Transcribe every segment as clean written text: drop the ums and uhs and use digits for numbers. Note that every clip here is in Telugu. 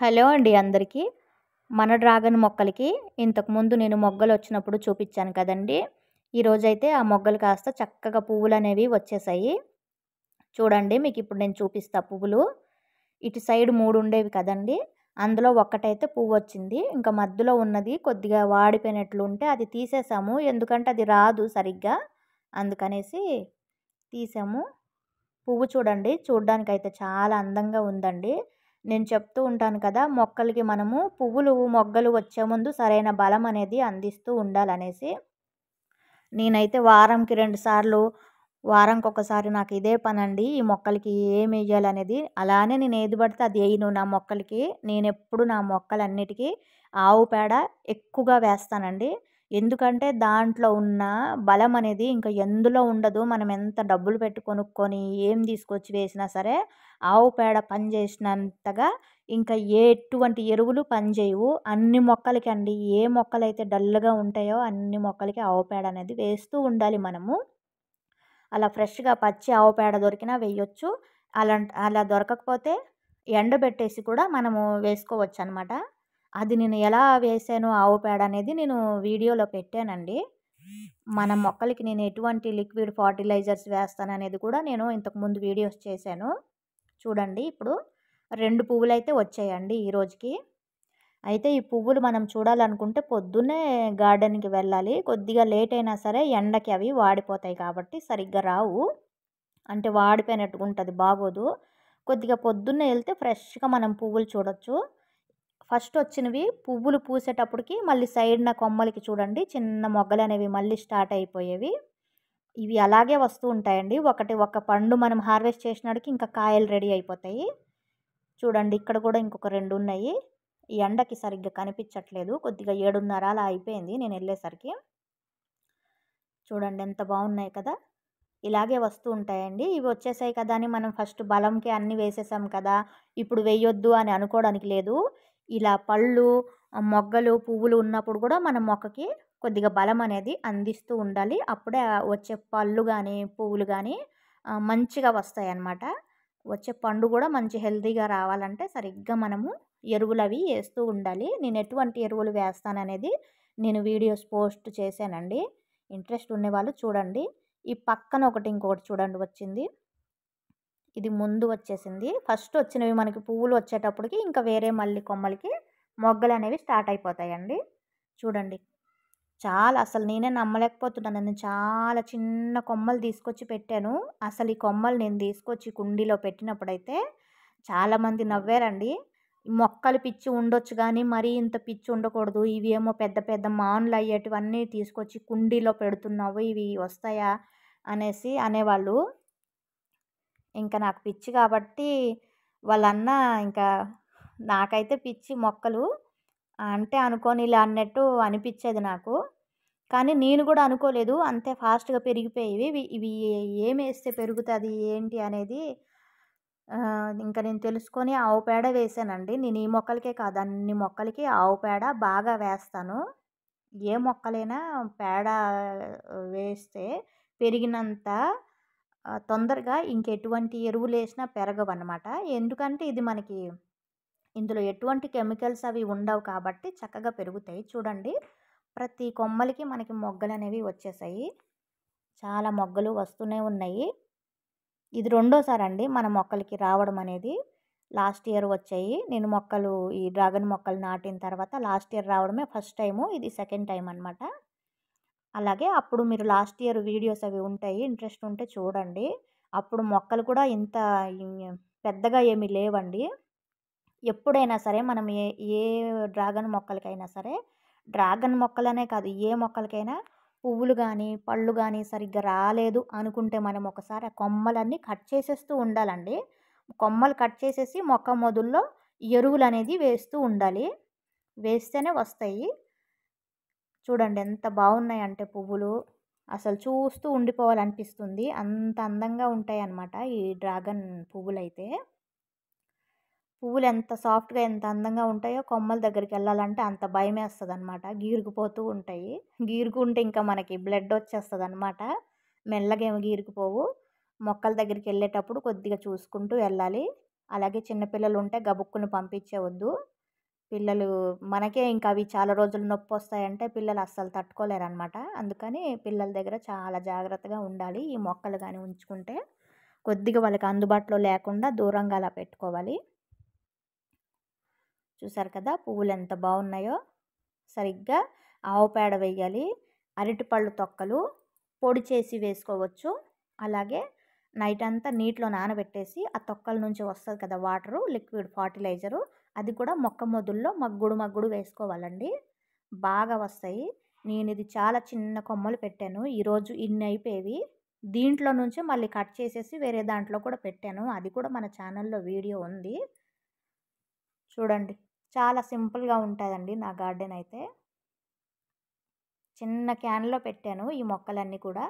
హలో అండి అందరికీ. మన డ్రాగన్ మొక్కలకి ఇంతకుముందు నేను మొగ్గలొచ్చినప్పుడు చూపిచ్చాను కదండీ! ఈరోజైతే ఆ మొగ్గలు కాస్త చక్కగా పువ్వులనేవి వచ్చేసాయి. చూడండి మీకిప్పుడు నేను చూపిస్తా పువ్వులు. ఇటు సైడ్ 3 ఉండేవి కదండీ! అందులో ఒక్కటైతే పువ్వొచ్చింది. ఇంకా మధ్యలో ఉన్నది కొద్దిగా వాడిపోయినట్లుంటే అది తీసేసాము. ఎందుకంటే అది రాదు సరిగ్గా. అందుకనేసి తీసాము. పువ్వు చూడండి. చూడ్డానికైతే చాలా అందంగా ఉందండి. నేను చెప్తూ ఉంటాను కదా! మొక్కలకి మనము పువ్వులు, మొగ్గలు వచ్చే ముందు సరైన బలం అనేది అందిస్తూ ఉండాలనేసి. నేనైతే వారంకి 2 సార్లు, వారానికొకసారి నాకు ఇదే పనండి. ఈ మొక్కలకి ఏమెయ్యాలనేది. అలానే నేను ఏది పడితే అది ఎయను నా మొక్కలకి. నేనెప్పుడు నా మొక్కలన్నిటికీ ఆవు పేడ ఎక్కువగా వేస్తానండి. ఎందుకంటే దాంట్లో ఉన్న బలం అనేది ఇంకా ఎందులో ఉండదు. మనం ఎంత డబ్బులు పెట్టి కొనుక్కొని ఏం తీసుకొచ్చి వేసినా సరే, ఆవు పేడ పని చేసినంతగా ఇంకా ఎటువంటి ఎరువులు పనిచేయవు. అన్ని మొక్కలకి అండి. ఏ మొక్కలైతే డల్‌గా ఉంటాయో అన్ని మొక్కలకి ఆవు పేడ అనేది వేస్తూ ఉండాలి మనము. అలా ఫ్రెష్‌గా పచ్చి ఆవు పేడ దొరికినా వేయొచ్చు. అలా దొరకకపోతే ఎండబెట్టేసి కూడా మనము వేసుకోవచ్చనమాట. అది నేను ఎలా వేశాను ఆవు పేడ అనేది నేను వీడియోలో పెట్టానండి. మన మొక్కలకి నేను ఎటువంటి లిక్విడ్ ఫర్టిలైజర్స్ వేస్తాననేది కూడా నేను ఇంతకుముందు వీడియోస్ చేశాను. చూడండి ఇప్పుడు 2 పువ్వులైతే వచ్చాయండి ఈ రోజుకి. అయితే ఈ పువ్వులు మనం చూడాలనుకుంటే పొద్దున్నే గార్డెన్‌కి వెళ్ళాలి. కొద్దిగా లేట్ అయినా సరే ఎండకి అవి వాడిపోతాయి కాబట్టి సరిగ్గా రావు. అంటే వాడిపోయినట్టుగా ఉంటది బాగోదు. కొద్దిగా పొద్దున్నే ఎళ్తే ఫ్రెష్‌గా మనం పువ్వులు చూడొచ్చు. ఫస్ట్ వచ్చినవి పువ్వులు పూసేటప్పటికి మళ్ళీ సైడ్‌న కొమ్మలకి చూడండి చిన్న మొగ్గలనేవి మళ్ళీ స్టార్ట్ అయిపోయేవి. ఇవి అలాగే వస్తూ ఉంటాయండి. ఒక పండు మనం హార్వెస్ట్ చేసినాడికి ఇంకా కాయలు రెడీ అయిపోతాయి. చూడండి ఇక్కడ కూడా ఇంకొక 2 ఉన్నాయి. ఈ ఎండకి సరిగ్గా కనిపించట్లేదు. కొద్దిగా 7:30 అలా అయిపోయింది నేనెళ్ళేసరికి. చూడండి ఎంత బాగున్నాయి కదా! ఇలాగే వస్తూ ఉంటాయండి. ఇవి వచ్చేసాయి కదా అని మనం ఫస్ట్ బలంకి అన్నీ వేసేసాం కదా! ఇప్పుడు వేయొద్దు అని అనుకోవడానికి లేదు. ఇలా పళ్ళు, మొగ్గలు, పువ్వులు ఉన్నప్పుడు కూడా మన మొక్కకి కొద్దిగా బలం అనేది అందిస్తూ ఉండాలి. అప్పుడే వచ్చే పళ్ళు గానీ, పువ్వులు గానీ మంచిగా వస్తాయన్నమాట. వచ్చే పండు కూడా మంచి హెల్తీగా రావాలంటే సరిగ్గా మనము ఎరువులవి ఏస్తూ ఉండాలి. నేను ఎటువంటి ఎరువులు వేస్తాననేది నేను వీడియోస్ పోస్ట్ చేశానండి. ఇంట్రెస్ట్ ఉండేవాళ్ళు చూడండి. ఈ పక్కన ఇంకొకటి చూడండి వచ్చింది. ఇది ముందు వచ్చేసింది. ఫస్ట్ వచ్చినవి మనకి పువ్వులు వచ్చేటప్పటికి ఇంకా వేరే మళ్ళీ కొమ్మలకి మొగ్గలనేవి స్టార్ట్ అయిపోతాయండి. చూడండి. చాలా అసలు నేనే నమ్మలేకపోతున్నాను. నేను చాలా చిన్న కొమ్మలు తీసుకొచ్చి పెట్టాను. అసలు ఈ కొమ్మలు నేను తీసుకొచ్చి కుండీలో పెట్టినప్పుడైతే చాలామంది నవ్వారండి. మొక్కలు పిచ్చి ఉండొచ్చు గానీ, మరీ ఇంత పిచ్చి ఉండకూడదు. ఇవి ఏమో పెద్ద పెద్ద మానులు అయ్యేటివన్నీ తీసుకొచ్చి కుండీలో పెడుతున్నావు. ఇవి వస్తాయా? అనేసి అనేవాళ్ళు. ఇంక నాకు పిచ్చి కాబట్టి వాళ్ళన్నా ఇంకా నాకైతే పిచ్చి మొక్కలు. అంటే అనుకోనిలే అన్నట్టు అనిపిచ్చేది నాకు. కానీ నేను గూడా అనుకోలేదు అంతే ఫాస్ట్‌గా పెరిగిపోయేవి. ఇవి ఏమేస్తే పెరుగుతది ఏంటి అనేది ఇంక నేను తెలుసుకొని ఆవు పేడ వేశానండి. నేను ఈ మొక్కలకే కాదు అన్ని మొక్కలకి ఆవు పేడ బాగా వేస్తాను. ఏ మొక్కలైనా పేడ వేస్తే పెరిగినంత తొందరగా ఇంకెటువంటి ఎరువులేసినా పెరగవనమాట. ఎందుకంటే ఇది మనకి ఇందులో ఎటువంటి కెమికల్స్ అవి ఉండవు కాబట్టి చక్కగా పెరుగుతాయి. చూడండి ప్రతి కొమ్మలకి మనకి మొగ్గలనేవి వచ్చేసాయి. చాలా మొగ్గలు వస్తూనే ఉన్నాయి. ఇది రెండోసారండి మన మొక్కలకి రావడం అనేది. లాస్ట్ ఇయర్ వచ్చాయి. నేను ఈ డ్రాగన్ మొక్కలు నాటిన తర్వాత లాస్ట్ ఇయర్ రావడమే ఫస్ట్ టైము. ఇది సెకండ్ టైమ్ అనమాట. అలాగే అప్పుడు మీరు లాస్ట్ ఇయర్ వీడియోస్ అవి ఉంటాయి. ఇంట్రెస్ట్ ఉంటే చూడండి. అప్పుడు మొక్కలు కూడా ఇంత పెద్దగా ఏమీ లేవండి. ఎప్పుడైనా సరే మనం ఏ డ్రాగన్ మొక్కలకైనా సరే, డ్రాగన్ మొక్కలనే కాదు ఏ మొక్కలకైనా పువ్వులు గానీ, పళ్ళు గానీ సరిగ్గా రాలేదు అనుకుంటే మనం ఒకసారి ఆ కొమ్మలన్నీ కట్ చేసేస్తూ ఉండాలండి. కొమ్మలు కట్ చేసేసి మొక్క మొదల్లో ఎరువులనేది వేస్తూ ఉండాలి. వేస్తేనే వస్తాయి. చూడండి ఎంత బాగున్నాయంటే పువ్వులు. అసలు చూస్తూ ఉండిపోవాలనిపిస్తుంది. అంత అందంగా ఉంటాయన్నమాట ఈ డ్రాగన్ పువ్వులైతే. పువ్వులు ఎంత సాఫ్ట్‌గా ఎంత అందంగా ఉంటాయో కొమ్మల దగ్గరికెళ్ళాలంటే అంత భయమేస్తదనమాట. గీరుకుపోతూ ఉంటాయి. గీరుకుంటే ఇంకా మనకి బ్లడ్ వచ్చేస్తదనమాట. మెల్లగా ఏమి గీరుకుపోవు. మొక్కల దగ్గరికెళ్ళేటప్పుడు కొద్దిగా చూసుకుంటూ వెళ్ళాలి. అలాగే చిన్నపిల్లలు ఉంటే గబుక్కుని పంపించేవద్దు. పిల్లలు మనకే ఇంకా అవి చాలా రోజులు నొప్పొస్తాయంటే పిల్లలు అస్సలు తట్టుకోలేరనమాట. అందుకని పిల్లల దగ్గర చాలా జాగ్రత్తగా ఉండాలి. ఈ మొక్కలు గాని ఉంచుకుంటే కొద్దిగా వాళ్ళకి అందుబాటులో లేకుండా దూరంగా అలా పెట్టుకోవాలి. చూసారు కదా పువ్వులు ఎంత బాగున్నాయో. సరిగ్గా ఆవు పేడ వేయాలి. అరటిపళ్ళు తొక్కలు పొడి చేసి వేసుకోవచ్చు. అలాగే నైట్ అంతా నీటిలో నానబెట్టేసి ఆ తొక్కల నుంచి వస్తుంది కదా వాటరు లిక్విడ్ ఫర్టిలైజరు, అది కూడా మొక్క మొదల్లో మగ్గుడు వేసుకోవాలండి. బాగా వస్తాయి. నేను ఇది చాలా చిన్న కొమ్మలు పెట్టాను. ఈరోజు ఇన్ని అయిపోయేవి. దీంట్లో నుంచి మళ్ళీ కట్ చేసేసి వేరే దాంట్లో కూడా పెట్టాను. అది కూడా మన ఛానల్లో వీడియో ఉంది చూడండి. చాలా సింపుల్గా ఉంటుందండి నా గార్డెన్ అయితే. చిన్న క్యాన్లో పెట్టాను ఈ మొక్కలన్నీ కూడా.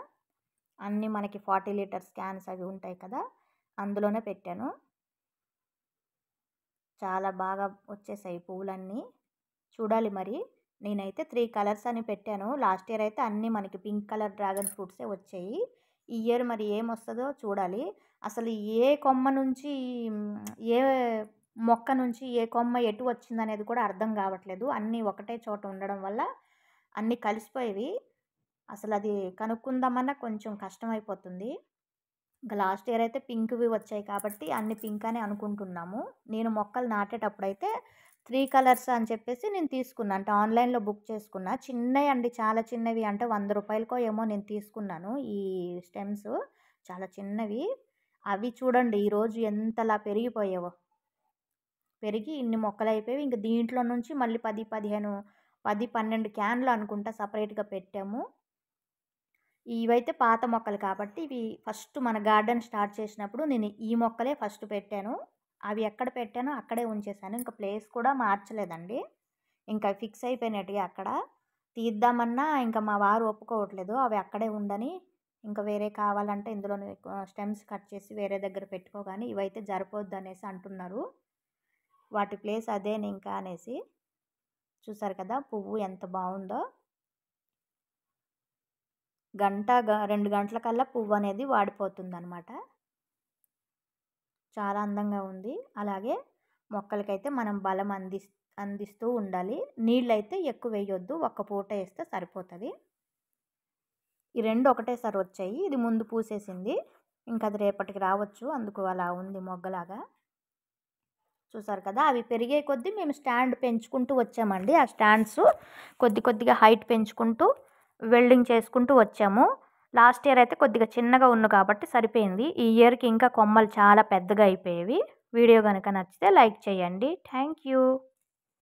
అన్నీ మనకి 40 లీటర్స్ క్యాన్స్ అవి ఉంటాయి కదా, అందులోనే పెట్టాను. చాలా బాగా వచ్చేసాయి పువ్వులన్నీ. చూడాలి మరి. నేనైతే 3 కలర్స్ అని పెట్టాను. లాస్ట్ ఇయర్ అయితే అన్నీ మనకి పింక్ కలర్ డ్రాగన్ ఫ్రూట్సే వచ్చాయి. ఈ ఇయర్ మరి ఏమొస్తుందో చూడాలి. అసలు ఏ కొమ్మ నుంచి ఏ మొక్క నుంచి ఏ కొమ్మ ఎటు వచ్చిందనేది కూడా అర్థం కావట్లేదు. అన్నీ ఒకటే చోట ఉండడం వల్ల అన్నీ కలిసిపోయేవి. అసలు అది కనుక్కుందామన్నా కొంచెం కష్టమైపోతుంది. ఇంకా లాస్ట్ ఇయర్ అయితే పింక్వి వచ్చాయి కాబట్టి అన్ని పింక్ అని అనుకుంటున్నాము. నేను మొక్కలు నాటేటప్పుడైతే 3 కలర్స్ అని చెప్పేసి నేను తీసుకున్నా. అంటే ఆన్లైన్లో బుక్ చేసుకున్నా. చిన్నవి అండి, చాలా చిన్నవి. అంటే 100 రూపాయలకో ఏమో నేను తీసుకున్నాను ఈ స్టెమ్స్. చాలా చిన్నవి. అవి చూడండి ఈరోజు ఎంతలా పెరిగిపోయావో. పెరిగి ఇన్ని మొక్కలు అయిపోయి ఇంక దీంట్లో నుంచి మళ్ళీ 10, 15, 10, 12 క్యాన్లు అనుకుంటా సపరేట్గా పెట్టాము. ఇవైతే పాత మొక్కలు కాబట్టి ఇవి ఫస్ట్ మన గార్డెన్ స్టార్ట్ చేసినప్పుడు నేను ఈ మొక్కలే ఫస్ట్ పెట్టాను. అవి ఎక్కడ పెట్టానో అక్కడే ఉంచేసాను. ఇంకా ప్లేస్ కూడా మార్చలేదండి. ఇంకా ఫిక్స్ అయిపోయినట్టుగా అక్కడ తీద్దామన్నా ఇంకా మా వారు ఒప్పుకోవట్లేదు. అవి అక్కడే ఉండని, ఇంకా వేరే కావాలంటే ఇందులోనే స్టెమ్స్ కట్ చేసి వేరే దగ్గర పెట్టుకో, కానీ ఇవైతే సరిపోద్ది అనేసి అంటున్నారు. వాటి ప్లేస్ అదేని ఇంకా అనేసి. చూసారు కదా పువ్వు ఎంత బాగుందో. 2 గంటల కల్లా పువ్వు అనేది వాడిపోతుందనమాట. చాలా అందంగా ఉంది. అలాగే మొక్కలకైతే మనం బలం అందిస్తూ ఉండాలి. నీళ్ళైతే ఎక్కువ వేయొద్దు. ఒక్క పూట వేస్తే సరిపోతుంది. ఈ 2 ఒకటేసారి వచ్చాయి. ఇది ముందు పూసేసింది. ఇంకా అది రేపటికి రావచ్చు. అందుకు అలా ఉంది మొగ్గలాగా. చూసారు కదా అవి పెరిగే కొద్దీ మేము స్టాండ్ పెంచుకుంటూ వచ్చామండి. ఆ స్టాండ్స్ కొద్దిగా హైట్ పెంచుకుంటూ వెల్డింగ్ చేసుకుంటూ వచ్చాము. లాస్ట్ ఇయర్ అయితే కొద్దిగా చిన్నగా ఉంది కాబట్టి సరిపోయింది. ఈ ఇయర్కి ఇంకా కొమ్మలు చాలా పెద్దగా అయిపోయేవి. వీడియో కనుక నచ్చితే లైక్ చేయండి. Thank you.